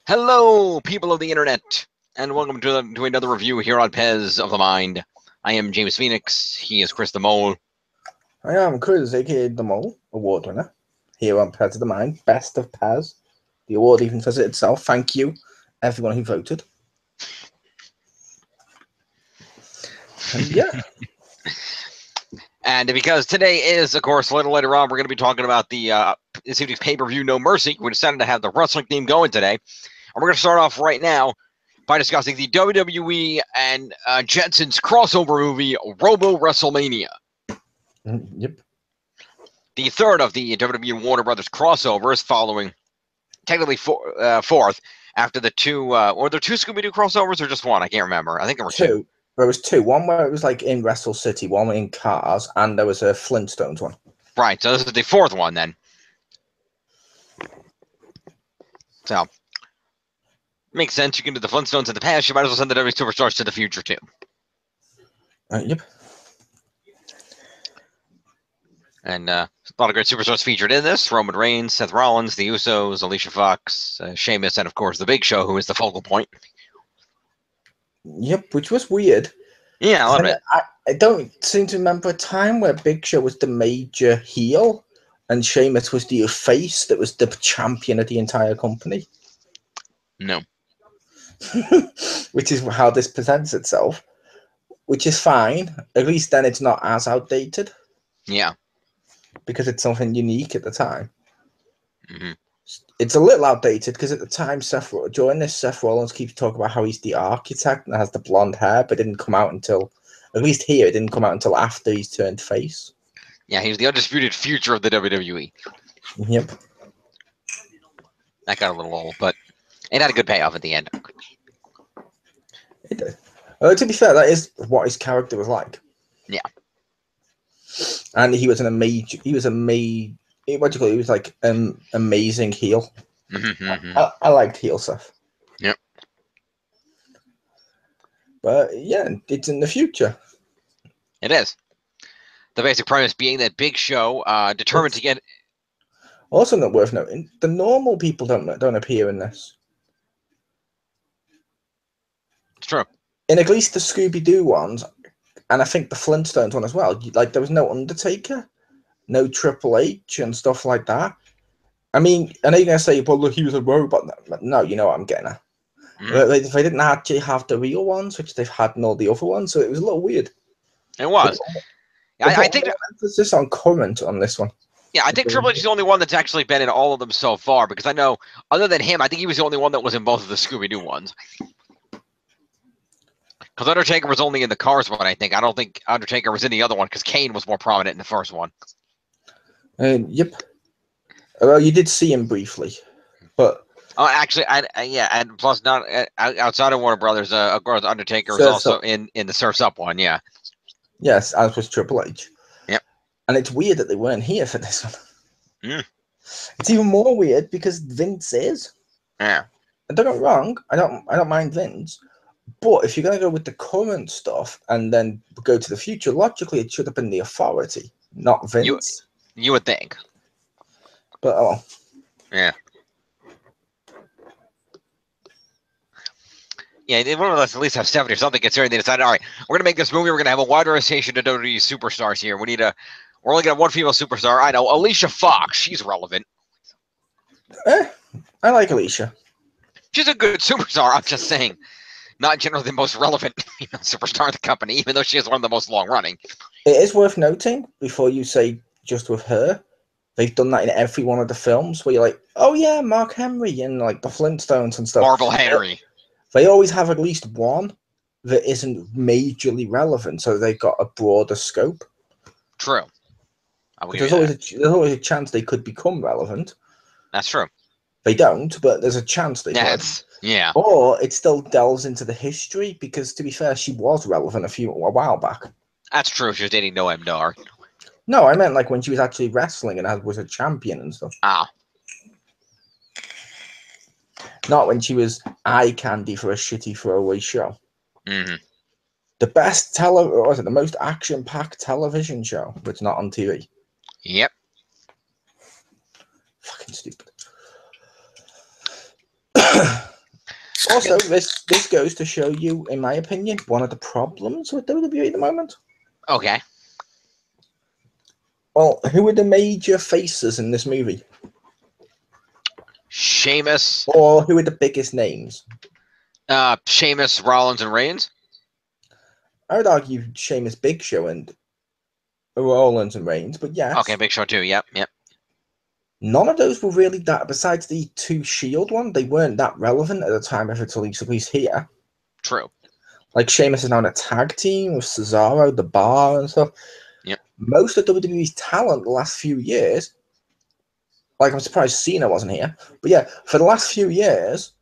Hello, people of the internet, and welcome to another review here on Pez of the Mind. I am James Phoenix. He is Chris the Mole. I am Chriz, aka the Mole, award winner, here on Pez of the Mind, best of Pez. The award even says it itself. Thank you, everyone who voted. And yeah. And because today is, of course, a little later on, we're going to be talking about the this evening's pay-per-view No Mercy. We decided to have the wrestling theme going today. And we're going to start off right now by discussing the WWE and Jetsons crossover movie, Robo-Wrestlemania. Yep. The third of the WWE and Warner Brothers crossovers, following technically fourth after the two, were there two Scooby-Doo crossovers or just one? I can't remember. I think there were two. There was two. One where it was like in Wrestle City, one in Cars, and there was a Flintstones one. Right, so this is the fourth one then. So, makes sense. You can do the Flintstones in the past. You might as well send the WWE Superstars to the future too. Yep. And a lot of great superstars featured in this. Roman Reigns, Seth Rollins, The Usos, Alicia Fox, Sheamus, and of course The Big Show, who is the focal point. Yep, which was weird. Yeah, a lot of it. I don't seem to remember a time where Big Show was the major heel and Sheamus was the face that was the champion of the entire company. No. Which is how this presents itself, which is fine. At least then it's not as outdated. Yeah. Because it's something unique at the time. Mm-hmm. It's a little outdated because at the time, Seth Rollins keeps talking about how he's the architect and has the blonde hair, but it didn't come out until, at least here, it didn't come out until after he's turned face. Yeah, he was the undisputed future of the WWE. Yep. That got a little old, but it had a good payoff at the end. It did. To be fair, that is what his character was like. Yeah. And he was like amazing heel. Mm-hmm. I liked heel stuff. Yep. But yeah, it's in the future. It is. The basic premise being that Big Show, determined to get. Also, not worth noting, the normal people don't appear in this. It's true. In at least the Scooby-Doo ones, and I think the Flintstones one as well. Like there was no Undertaker, no Triple H, and stuff like that. I mean, I know you're gonna say, "Well, look, he was a robot." No, you know what I'm getting at. Mm-hmm. They didn't actually have the real ones, which they've had in all the other ones, so it was a little weird. It was. I think emphasis on current on this one. Yeah, I think Triple H is the only one that's actually been in all of them so far, because I know, other than him, I think he was the only one that was in both of the Scooby-Doo ones. Because Undertaker was only in the Cars one, I think. I don't think Undertaker was in the other one, because Kane was more prominent in the first one. Yep. Well, you did see him briefly, but... Oh, actually, yeah, and plus, not outside of Warner Brothers, of course, Undertaker was also in the Surf's Up one, yeah. Yes, as was Triple H. Yep. And it's weird that they weren't here for this one. Mm. It's even more weird because Vince is. Yeah. And don't get me wrong, I don't mind Vince, but if you're gonna go with the current stuff and then go to the future, logically it should have been the Authority, not Vince. You would think. But oh. Yeah. Yeah, they want to at least have Stephanie or something considering they decided, all right, we're gonna make this movie, we're gonna have a wide rotation of WWE superstars here. We're only gonna have one female superstar. I know, Alicia Fox, she's relevant. I like Alicia. She's a good superstar, I'm just saying. Not generally the most relevant female superstar in the company, even though she is one of the most long-running. It is worth noting, before you say just with her, they've done that in every one of the films, where you're like, oh yeah, Mark Henry, and like the Flintstones and stuff. Marvel Henry. They always have at least one that isn't majorly relevant, so they've got a broader scope. True. There's always a chance they could become relevant. That's true. They don't, but there's a chance they could. Yeah. Or it still delves into the history, because to be fair, she was relevant a while back. That's true. She was dating Noam Dar. No, I meant like when she was actually wrestling and was a champion and stuff. Ah. Not when she was eye candy for a shitty throwaway show. Mm-hmm. The best the most action-packed television show, but it's not on TV. Yep. Fucking stupid. Also, this goes to show you, in my opinion, one of the problems with WWE at the moment. Okay. Well, who are the major faces in this movie? Sheamus. Or who are the biggest names? Sheamus, Rollins, and Reigns. I would argue Sheamus, Big Show, and Rollins and Reigns, but yes. Okay, Big Show too. Yep. None of those were really that, besides the two Shield one, they weren't that relevant at the time of its release, at least here. True. Like, Sheamus is now in a tag team with Cesaro, The Bar, and stuff. Yep. Most of WWE's talent the last few years, like, I'm surprised Cena wasn't here, but yeah, for the last few years,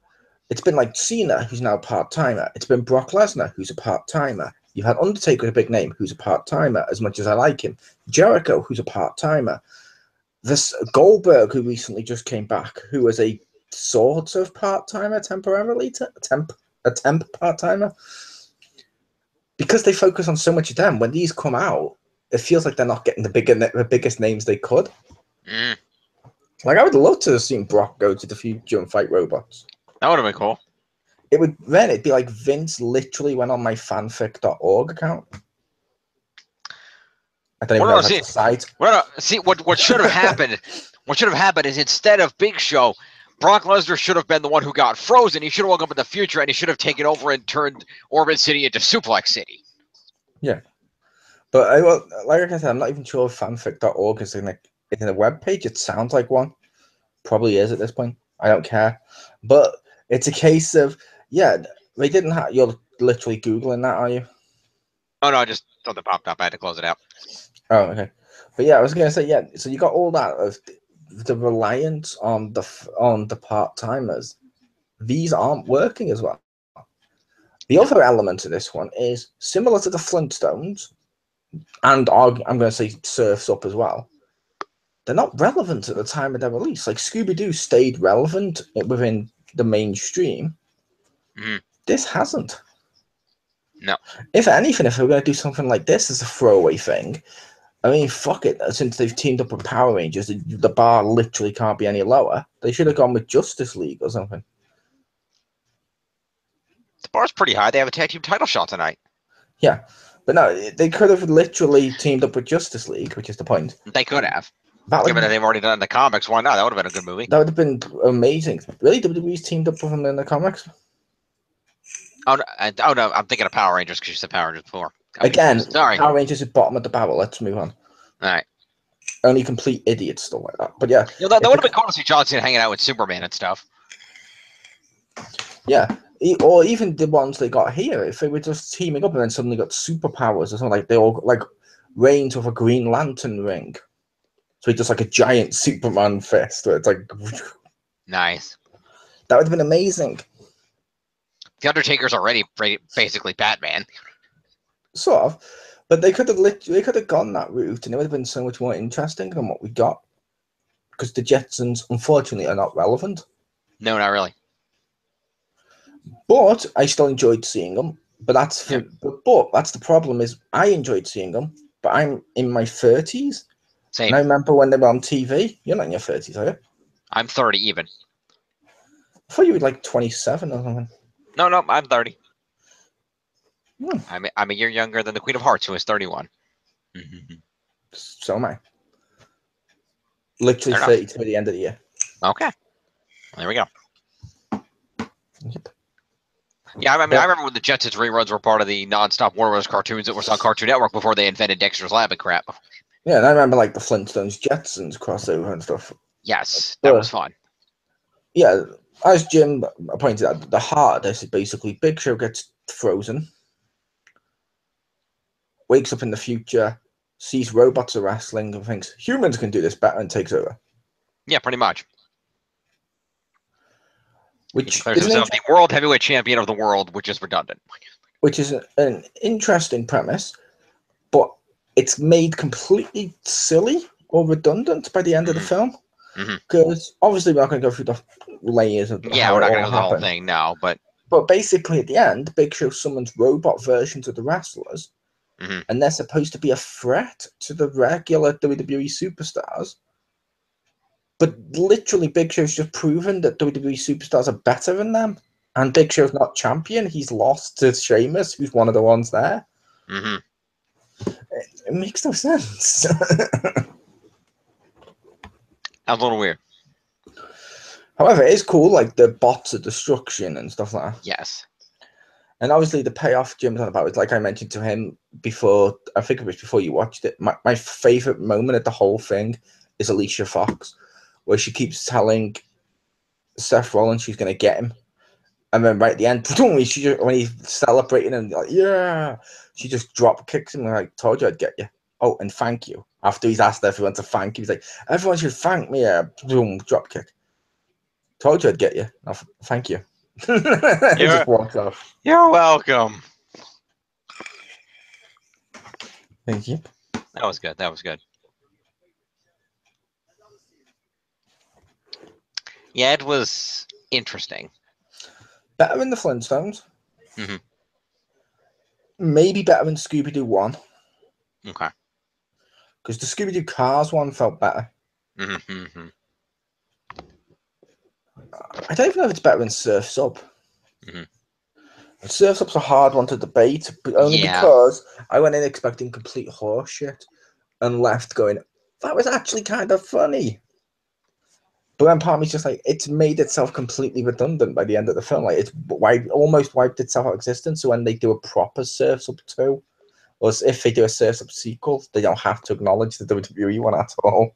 it's been like Cena, who's now a part-timer. It's been Brock Lesnar, who's a part-timer. You've had Undertaker, a big name, who's a part-timer, as much as I like him. Jericho, who's a part-timer. This Goldberg, who recently just came back, who was a sort of part-timer temporarily, a temp part-timer. Because they focus on so much of them, when these come out, it feels like they're not getting the biggest names they could. Mm. Like, I would love to have seen Brock go to the future and fight robots. That would have been cool. It'd be like Vince literally went on my fanfic.org account. I don't even know if that's a site. See, what should have happened? What should have happened is, instead of Big Show, Brock Lesnar should have been the one who got frozen. He should have woke up in the future, and he should have taken over and turned Orbit City into Suplex City. Yeah, but like I said, I'm not even sure if fanfic.org is in a web page. It sounds like one. Probably is at this point. I don't care, but it's a case of they didn't have. You're literally Googling that, are you? Oh no, just something popped up. I had to close it out. Oh, okay. But yeah, I was gonna say so you got all that of the reliance on the part-timers. These aren't working as well. The other element of this one is similar to the Flintstones, and I'm going to say Surf's Up as well. They're not relevant at the time of their release. Like, Scooby-Doo stayed relevant within the mainstream. Mm-hmm. This hasn't. No. If anything, if we're going to do something like this as a throwaway thing, I mean, fuck it. Since they've teamed up with Power Rangers, the bar literally can't be any lower. They should have gone with Justice League or something. The bar's pretty high. They have a tag team title shot tonight. Yeah, but no, they could have literally teamed up with Justice League, which is the point. They could have. Given that they've already done it in the comics, why not? That would have been a good movie. That would have been amazing. Really, WWE's teamed up with them in the comics? Oh no, I'm thinking of Power Rangers because you said Power Rangers before. Again, sorry. Power Rangers is bottom of the barrel. Let's move on. All right. Only complete idiots still like that. But yeah. That would have been cool to see John Cena hanging out with Superman and stuff. Yeah. Or even the ones they got here, if they were just teaming up and then suddenly got superpowers or something, like they all like Reigns with a Green Lantern ring. So he does like a giant Superman fist where it's like nice. That would have been amazing. The Undertaker's already basically Batman. Sort of. But they could have gone that route and it would have been so much more interesting than what we got. Because the Jetsons, unfortunately, are not relevant. No, not really. But I still enjoyed seeing them. But that's the problem is I enjoyed seeing them, but I'm in my 30s. Same. And I remember when they were on TV. You're not in your 30s, are you? I'm 30 even. I thought you were like 27 or something. No, I'm 30. Hmm. I'm a year younger than the Queen of Hearts, who is 31. So am I. Literally 32 at the end of the year. Okay. There we go. Yep. Yeah, I remember when the Jetsons reruns were part of the non-stop Warner Bros. Cartoons that was on Cartoon Network before they invented Dexter's Lab and crap. Yeah, and I remember like the Flintstones Jetsons crossover and stuff. Yes, that was fun. Yeah, as Jim pointed out, the heart of this is basically Big Show gets frozen, wakes up in the future, sees robots are wrestling and thinks humans can do this better and takes over. Yeah, pretty much. Which declares himself the world heavyweight champion of the world, which is redundant. Which is an interesting premise, but it's made completely silly or redundant by the end of the film. Because obviously we're not going to go through the layers of we're not going to do the whole thing now, but basically at the end, Big Show summons robot versions of the wrestlers, and they're supposed to be a threat to the regular WWE superstars. But literally, Big Show's just proven that WWE superstars are better than them. And Big Show's not champion. He's lost to Sheamus, who's one of the ones there. Mm-hmm. It makes no sense. That's a little weird. However, it is cool, like the bots of destruction and stuff like that. Yes. And obviously the payoff Jim's on about is, like I mentioned to him before, I think it was before you watched it, my favourite moment of the whole thing is Alicia Fox, where she keeps telling Seth Rollins she's going to get him. And then right at the end, when he's celebrating and like, yeah, she just drop kicks him and like, told you I'd get you. Oh, and thank you. After he's asked everyone to thank him, he's like, everyone should thank me. Boom, drop kick. Told you I'd get you. Oh, thank you. He just walks off. You're welcome. Thank you. That was good. That was good. Yeah, it was interesting. Better than the Flintstones. Mm-hmm. Maybe better than Scooby-Doo 1. Okay. Because the Scooby-Doo Cars one felt better. Mm-hmm. I don't even know if it's better than Surf's Up. Mm-hmm. Surf's Up's a hard one to debate, but only because I went in expecting complete horseshit and left going, that was actually kind of funny. But then part of me's just like, it's made itself completely redundant by the end of the film. Like, it's almost wiped itself out of existence. So when they do a proper Surf's Up 2, or if they do a Surf's Up sequel, they don't have to acknowledge the WWE one at all.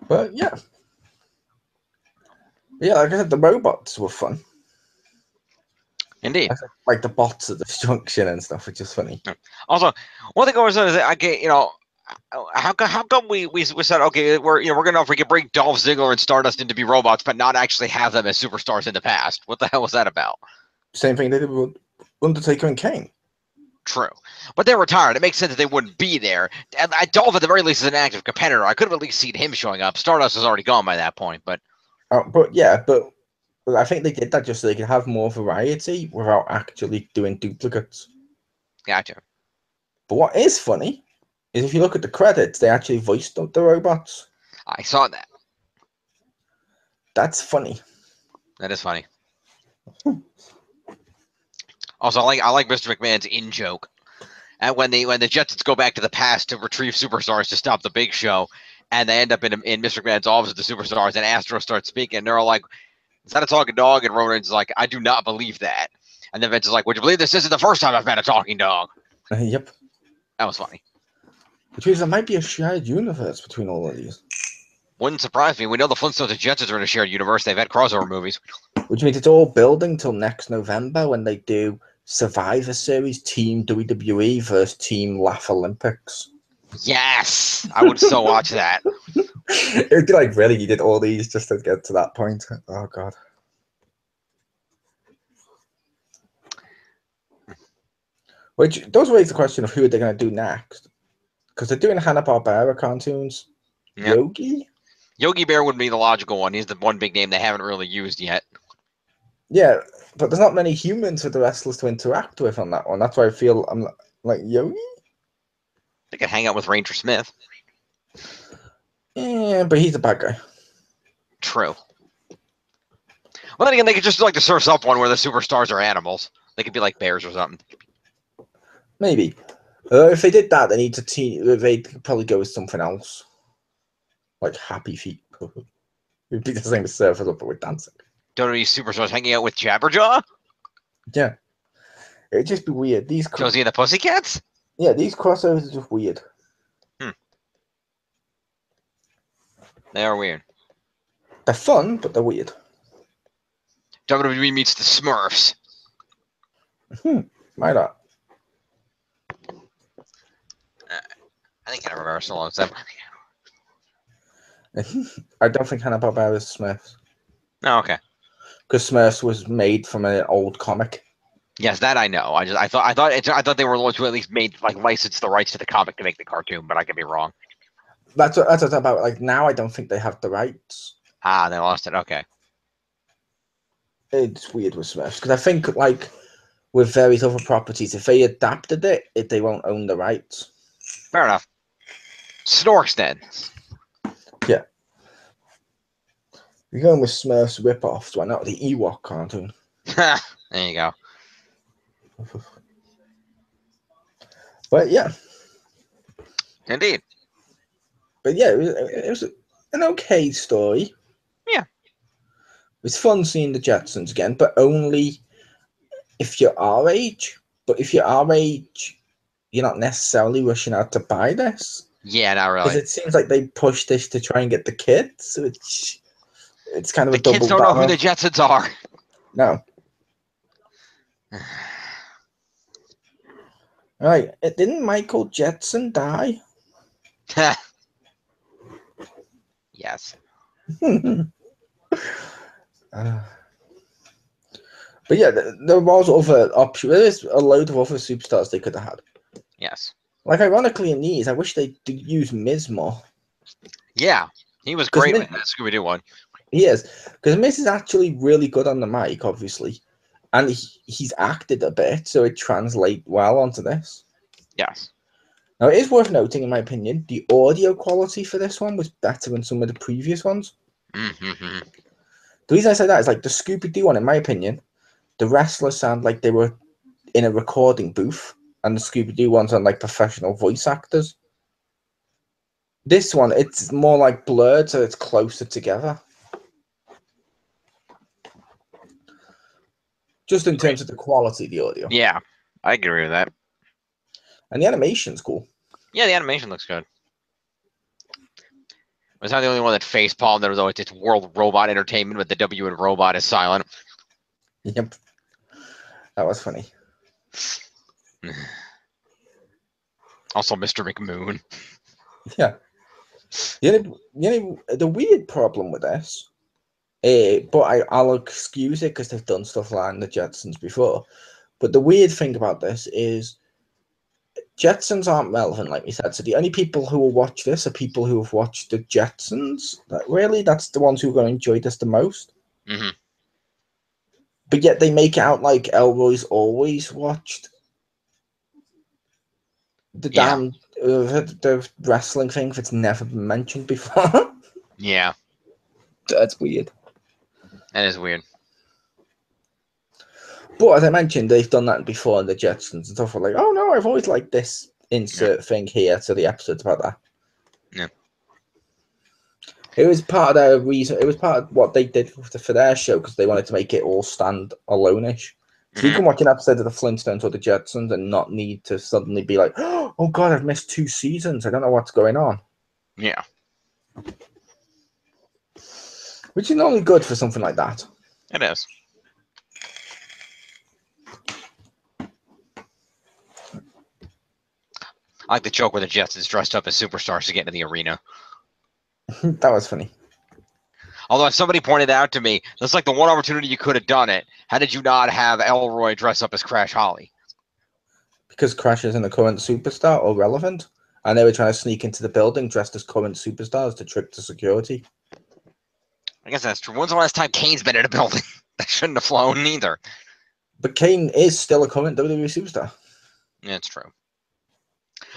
But yeah. Yeah, like I said, the robots were fun. Indeed. Like the bots of destruction and stuff, which is funny. Also, one thing going on is that I get, how come we said, okay, we're gonna know if we can bring Dolph Ziggler and Stardust in to be robots, but not actually have them as superstars in the past? What the hell was that about? Same thing they did with Undertaker and Kane. True, but they're retired. It makes sense that they wouldn't be there. And Dolph, at the very least, is an active competitor. I could have at least seen him showing up. Stardust is already gone by that point, but I think they did that just so they could have more variety without actually doing duplicates. Gotcha. But what is funny is if you look at the credits, they actually voiced the robots. I saw that. That's funny. That is funny. Also, I like Mr. McMahon's in joke. And when the Jetsons go back to the past to retrieve superstars to stop the Big Show, and they end up in Mr. McMahon's office with the superstars, and Astro starts speaking, and they're all like, "Is that a talking dog?" And Ronan's like, "I do not believe that." And then Vince is like, "Would you believe this isn't the first time I've met a talking dog?" Yep. That was funny. Which means there might be a shared universe between all of these. Wouldn't surprise me. We know the Flintstones and Jetsons are in a shared universe. They've had crossover movies. Which means it's all building till next November when they do Survivor Series Team WWE versus Team Laugh Olympics. Yes! I would so watch that. It would be like, really, you did all these just to get to that point? Oh, God. Which does raise the question of who they're going to do next. Because they're doing Hanna-Barbera cartoons. Yep. Yogi Bear would be the logical one. He's the one big name they haven't really used yet. Yeah, but there's not many humans for the wrestlers to interact with on that one. That's why I feel I'm like, Yogi? They could hang out with Ranger Smith. Yeah, but he's a bad guy. True. Well, then again, they could just do like the Surf's Up one where the superstars are animals. They could be like bears or something. Maybe. If they did that, they need to they'd probably go with something else. Like Happy Feet. It'd be the same as Surfers Up, but with dancing. WWE superstars hanging out with Jabberjaw? Yeah. It'd just be weird. Josie and the Pussycats? Yeah, these crossovers are just weird. They are weird. They're fun, but they're weird. WWE meets the Smurfs. Why not? I think Hanna-Barbera still owns them. I don't think Hanna-Barbera is Smurfs. Oh, okay. Because Smurfs was made from an old comic. Yes, that I know. I thought they were the ones who at least made licensed the rights to the comic to make the cartoon, but I could be wrong. That's what it's about. Like now, I don't think they have the rights. Ah, they lost it. Okay. It's weird with Smurfs because I think like with various other properties, if they adapted it, they won't own the rights. Fair enough. Snorks then. You're going with Smurfs rip-offs, why not the Ewok cartoon? There you go. But yeah. Indeed. But yeah, it was an okay story. Yeah. It was fun seeing the Jetsons again, but only if you're our age. But if you're our age, you're not necessarily rushing out to buy this. Yeah, not Because really. it seems like they pushed this to try and get the kids, which it's kind of The a double kids don't know who barrel. the Jetsons are. No. All right. Didn't Michael Jetson die? Yes. But yeah, there was other options. There's a load of other superstars they could have had. Yes. Like, ironically, in these, I wish they did use Miz more. Yeah. He was great with that Scooby-Doo one. He is. Because Miz is actually really good on the mic, obviously. And he's acted a bit, so it translates well onto this. Yes. Now, it is worth noting, in my opinion, the audio quality for this one was better than some of the previous ones. Mm-hmm. The reason I say that is, like, the Scooby-Doo one, in my opinion, the wrestlers sound like they were in a recording booth, and the Scooby-Doo ones are like professional voice actors. This one, it's more like blurred, so it's closer together. Just in terms of the quality of the audio. Yeah, I agree with that. And the animation's cool. Yeah, the animation looks good. It's not the only one that face palmed. There was always it's World Robot Entertainment, but the W in robot is silent. Yep. That was funny. Also, Mr. McMoon. Yeah. The weird problem with this, but I'll excuse it because they've done stuff like the Jetsons before. But the weird thing about this is Jetsons aren't relevant, like we said. So the only people who will watch this are people who have watched the Jetsons. That's the ones who are going to enjoy this the most. Mm-hmm. But yet they make it out like Elroy's always watched the damn the wrestling thing that's never been mentioned before. Yeah. That's weird. That is weird. But as I mentioned, they've done that before in the Jetsons and stuff. Like, oh no, I've always liked this insert thing here to the episodes about that. Yeah. It was part of their reason. It was part of what they did for their show because they wanted to make it all stand alone-ish. So you can watch an episode of the Flintstones or the Jetsons and not need to suddenly be like, oh god, I've missed 2 seasons. I don't know what's going on. Yeah. Which is normally good for something like that. It is. I like the joke where the Jetsons dressed up as superstars to get into the arena. That was funny. Although somebody pointed out to me, that's like the one opportunity you could have done it. How did you not have Elroy dress up as Crash Holly? Because Crash isn't a current superstar or relevant, and they were trying to sneak into the building dressed as current superstars to trick the security. I guess that's true. When's the last time Kane's been in a building? That shouldn't have flown either. But Kane is still a current WWE superstar. Yeah, it's true.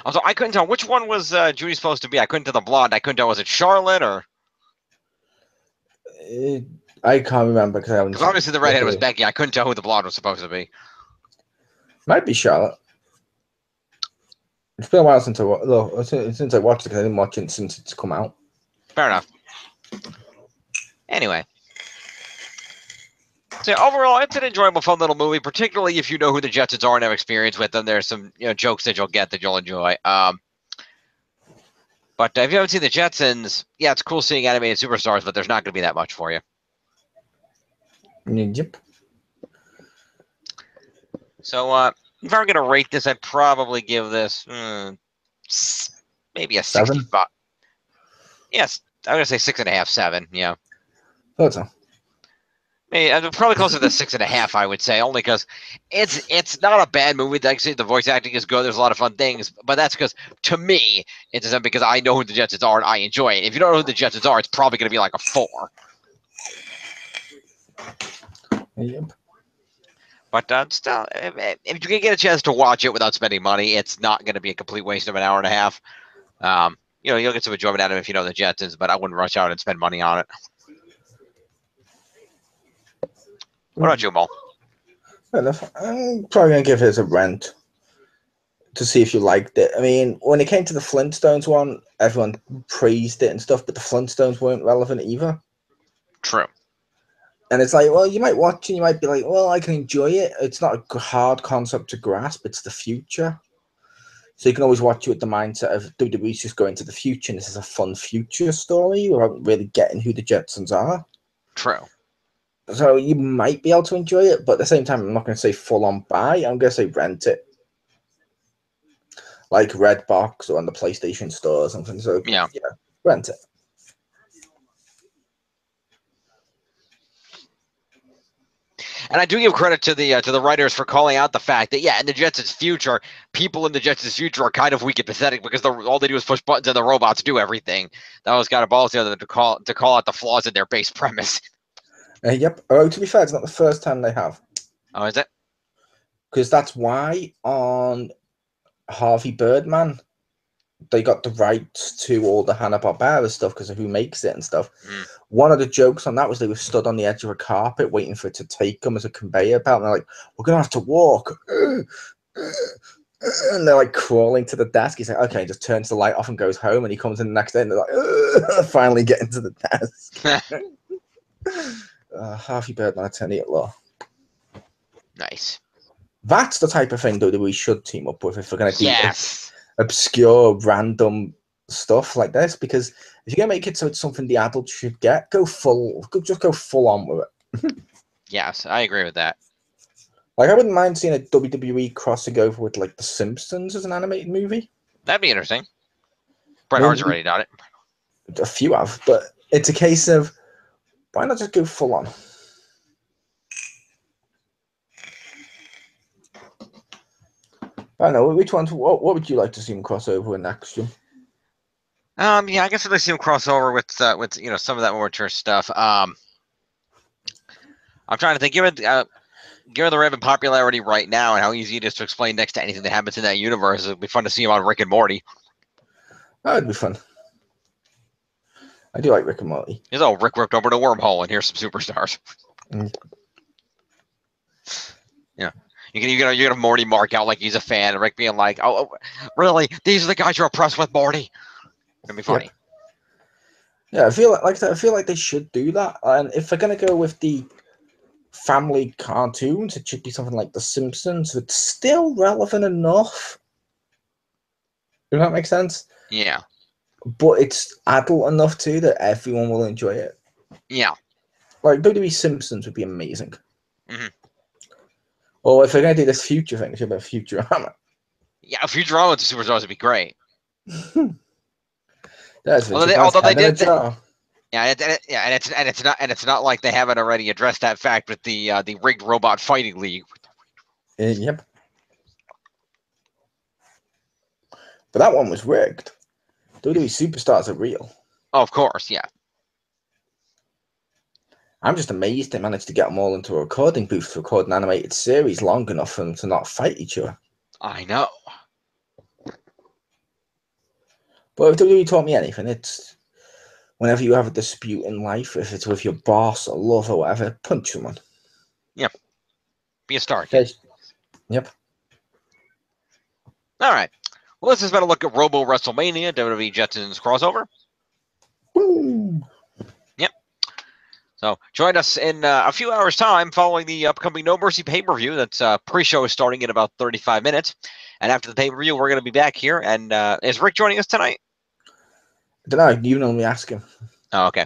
Also, I couldn't tell which one was Judy supposed to be. I couldn't tell the blonde. I couldn't tell, was it Charlotte or? I can't remember because I haven't. Because obviously the redhead was Becky. I couldn't tell who the blonde was supposed to be. Might be Charlotte. It's been a while since I watched it because I didn't watch it since it's come out. Fair enough. Anyway. So overall, it's an enjoyable, fun little movie, particularly if you know who the Jetsons are and have experience with them. There's some jokes that you'll get that you'll enjoy. But if you haven't seen the Jetsons, yeah, it's cool seeing animated superstars, but there's not going to be that much for you. Yep. So if I were going to rate this, I'd probably give this maybe a 65. Yes, I'm going to say 6.5, 7. Yeah. Thought so. I'm probably closer to 6.5, I would say, only because it's not a bad movie. Like I say, the voice acting is good. There's a lot of fun things, but that's because to me, it's because I know who the Jetsons are and I enjoy it. If you don't know who the Jetsons are, it's probably going to be like a 4. Yep. But still, if you can get a chance to watch it without spending money, it's not going to be a complete waste of an hour and a half. You'll get some enjoyment out of it if you know the Jetsons, but I wouldn't rush out and spend money on it. What about you, Mo? I'm probably going to give his a rent to see if you liked it. I mean, when it came to the Flintstones one, everyone praised it and stuff, but the Flintstones weren't relevant either. True. And it's like, well, you might watch and you might be like, well, I can enjoy it. It's not a hard concept to grasp. It's the future. So you can always watch it with the mindset of WWE's just going to the future, and this is a fun future story without really getting who the Jetsons are. True. So you might be able to enjoy it, but at the same time, I'm not going to say full on buy. I'm going to say rent it. Like Redbox or on the PlayStation Store or something. So yeah, rent it. And I do give credit to the writers for calling out the fact that in the Jetsons' future, people in the Jetsons' future are kind of weak and pathetic because all they do is push buttons and the robots do everything. That was kind of ballsy of them to call out the flaws in their base premise. Yep. Oh, to be fair, it's not the first time they have. Oh, is it? Because that's why on Harvey Birdman, they got the rights to all the Hanna-Barbera stuff because of who makes it and stuff. One of the jokes on that was they were stood on the edge of a carpet waiting for it to take them as a conveyor belt. And they're like, we're going to have to walk. And they're like crawling to the desk. He's like, okay, just turns the light off and goes home. And he comes in the next day and they're like, finally getting to the desk. Harvey Birdman, attorney at law. Nice. That's the type of thing that we should team up with if we're going to do obscure, random stuff like this. Because if you're going to make it so it's something the adults should get, just go full on with it. Yes, I agree with that. Like, I wouldn't mind seeing a WWE crossing over with, like, The Simpsons as an animated movie. That'd be interesting. Bret Hart's already done it. A few have, but it's a case of why not just go full on? I don't know. Which ones? What would you like to see him cross over in next, Jim? I guess I'd like to see him cross over with some of that more mature stuff. I'm trying to think. Given the rapid popularity right now and how easy it is to explain next to anything that happens in that universe, it'd be fun to see him on Rick and Morty. That'd be fun. I do like Rick and Morty. Rick ripped open a wormhole, and here's some superstars. Yeah. You get a Morty mark out like he's a fan, and Rick being like, "Oh, really? These are the guys you're impressed with, Morty." It'd be funny. Yeah, I feel like they should do that. And if they're gonna go with the family cartoons, it should be something like The Simpsons. It's still relevant enough. Does that make sense? Yeah. But it's adult enough too that everyone will enjoy it. Yeah. Like WWE Simpsons would be amazing. Mm-hmm. Or if they're going to do this future thing, it should be Futurama. Yeah, Futurama with the Superstars would be great. Although they did. And it's not like they haven't already addressed that fact with the rigged robot fighting league. Yep. But that one was rigged. WWE Superstars are real. Oh, of course, yeah. I'm just amazed they managed to get them all into a recording booth to record an animated series long enough for them to not fight each other. I know. But if WWE taught me anything, it's whenever you have a dispute in life, if it's with your boss or love or whatever, punch someone. Yep. Be a star. Okay. Yep. All right. Well, this has been a look at Robo-Wrestlemania, WWE Jetsons crossover. Woo! Yep. So join us in a few hours' time following the upcoming No Mercy pay-per-view. That's pre-show is starting in about 35 minutes. And after the pay-per-view, we're going to be back here. And is Rick joining us tonight? I don't know. You normally ask him. Oh, okay.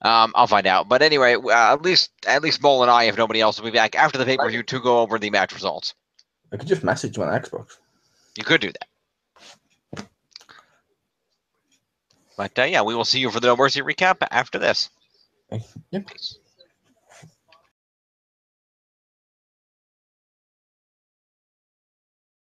I'll find out. But anyway, at least Mole and I, if nobody else, will be back after the pay-per-view to go over the match results. I could just message you on Xbox. You could do that. But yeah, we will see you for the No Mercy recap after this. Yep. Peace.